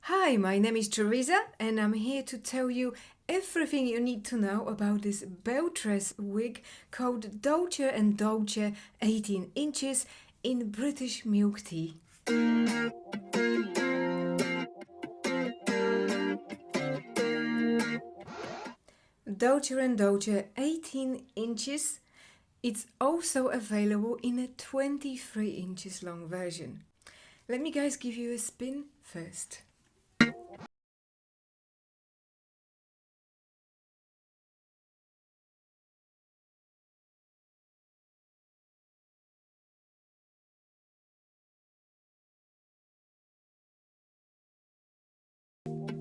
Hi, my name is Teresa and I'm here to tell you everything you need to know about this Belle Tress wig called Dolce & Dolce 18 inches in British Milktea. Dolce & Dolce 18 inches. It's also available in a 23 inches long version. Let me guys give you a spin first.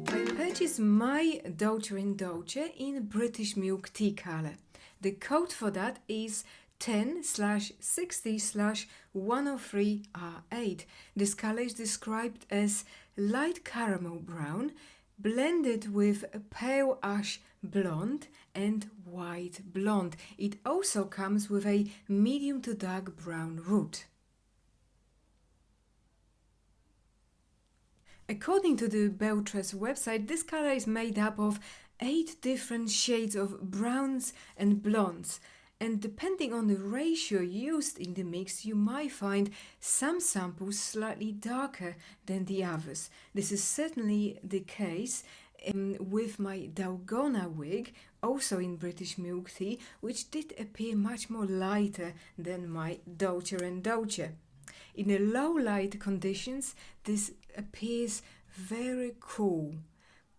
I purchased my Dolce & Dolce in British Milktea colour. The code for that is 10/60/103R8. This colour is described as light caramel brown blended with pale ash blonde and white blonde. It also comes with a medium to dark brown root. According to the Belle Tress website, this color is made up of 8 different shades of browns and blondes, and depending on the ratio used in the mix, you might find some samples slightly darker than the others. This is certainly the case with my Dalgona wig, also in British Milktea, which did appear much more lighter than my Dolce & Dolce. In the low light conditions, this appears very cool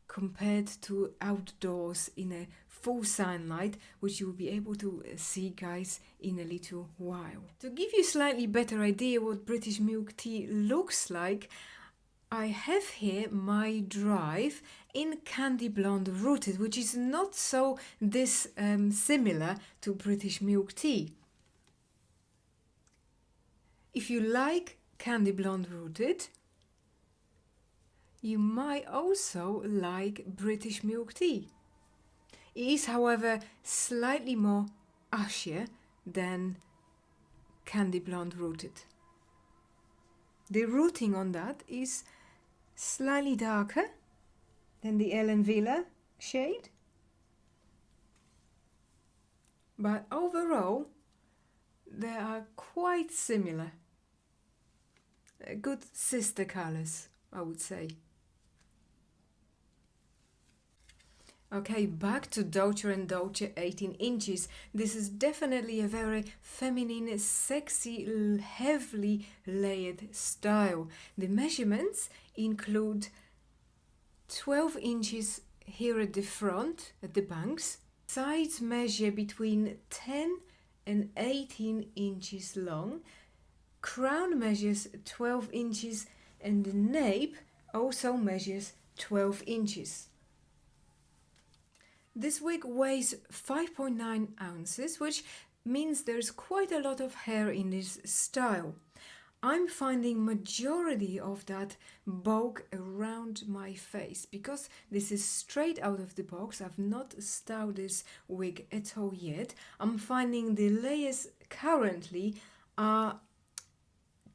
compared to outdoors in a full sunlight, which you will be able to see guys in a little while. To give you a slightly better idea what British Milktea looks like, I have here my drive in Candy Blonde Rooted, which is not so similar to British Milktea. If you like Candy Blonde Rooted, you might also like British Milktea. It is, however, slightly more ashier than Candy Blonde Rooted. The rooting on that is slightly darker than the Ellen Villa shade, but overall they are quite similar. Good sister colors, I would say. Okay, back to Dolce & Dolce 18 inches. This is definitely a very feminine, sexy, heavily layered style. The measurements include 12 inches here at the front, at the banks. Sides measure between 10 and 18 inches long. Crown measures 12 inches and the nape also measures 12 inches. This wig weighs 5.9 ounces, which means there's quite a lot of hair in this style. I'm finding majority of that bulk around my face because this is straight out of the box. I've not styled this wig at all yet. I'm finding the layers currently are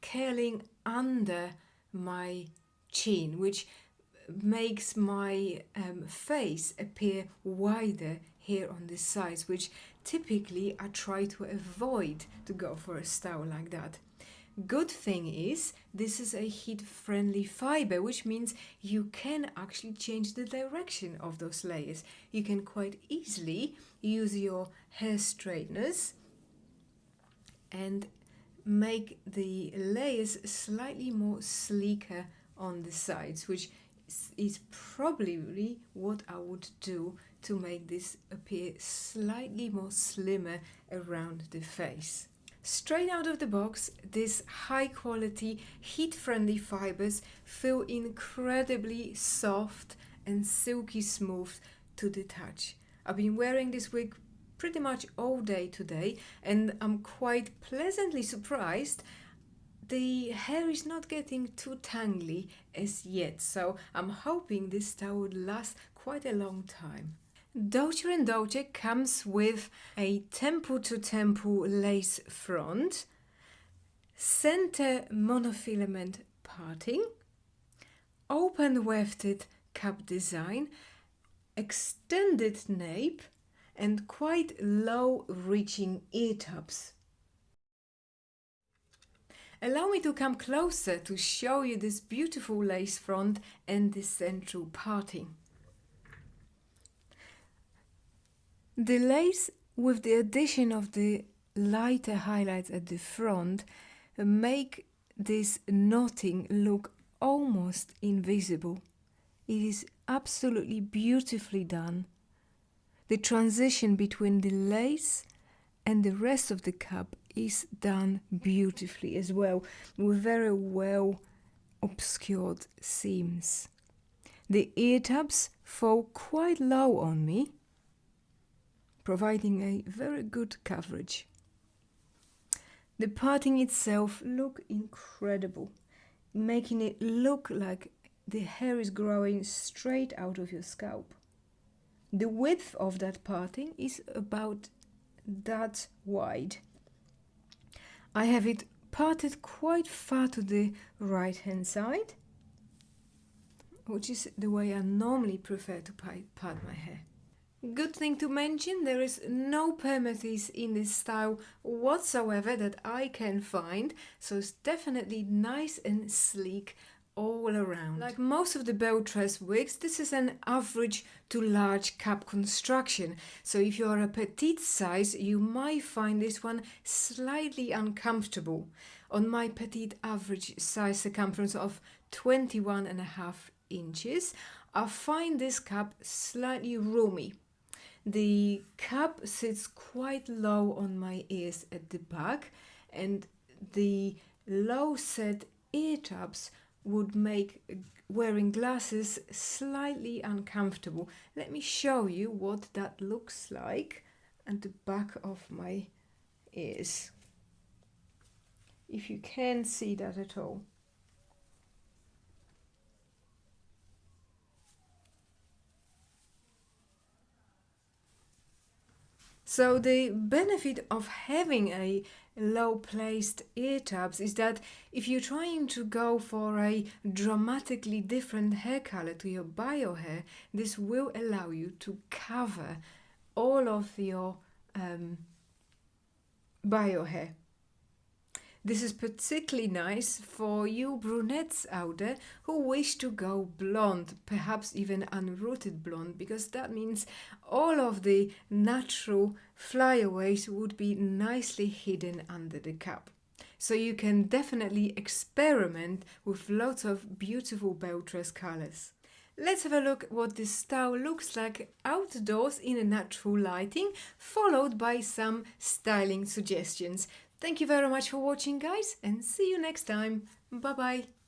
curling under my chin, which makes my face appear wider here on the sides, which typically I try to avoid to go for a style like that. Good thing is this is a heat-friendly fiber, which means you can actually change the direction of those layers. You can quite easily use your hair straighteners and make the layers slightly more sleeker on the sides, which is probably what I would do to make this appear slightly more slimmer around the face. Straight out of the box, these high quality heat-friendly fibers feel incredibly soft and silky smooth to the touch. I've been wearing this wig pretty much all day today and I'm quite pleasantly surprised the hair is not getting too tangly as yet, so I'm hoping this style would last quite a long time. Dolce & Dolce comes with a temple-to-temple lace front, center monofilament parting, open-wefted cap design, extended nape and quite low reaching ear tabs. Allow me to come closer to show you this beautiful lace front and this central parting. The lace, with the addition of the lighter highlights at the front, make this knotting look almost invisible. It is absolutely beautifully done. The transition between the lace and the rest of the cap is done beautifully as well, with very well obscured seams. The ear tabs fall quite low on me, providing a very good coverage. The parting itself looks incredible, making it look like the hair is growing straight out of your scalp. The width of that parting is about that wide. I have it parted quite far to the right hand side, which is the way I normally prefer to part my hair. Good thing to mention, there is no permatease in this style whatsoever that I can find, so it's definitely nice and sleek all around. Like most of the Belle Tress wigs, this is an average to large cap construction, so if you are a petite size you might find this one slightly uncomfortable. On my petite average size circumference of 21.5 inches, I find this cap slightly roomy. The cap sits quite low on my ears at the back, and the low set ear tabs would make wearing glasses slightly uncomfortable. Let me show you what that looks like at the back of my ears, if you can see that at all. So the benefit of having a low placed ear tabs is that if you're trying to go for a dramatically different hair color to your bio hair, this will allow you to cover all of your bio hair. This is particularly nice for you brunettes out there who wish to go blonde, perhaps even unrooted blonde, because that means all of the natural flyaways would be nicely hidden under the cap. So you can definitely experiment with lots of beautiful Belle Tress colors. Let's have a look what this style looks like outdoors in a natural lighting, followed by some styling suggestions. Thank you very much for watching, guys, and see you next time. Bye bye.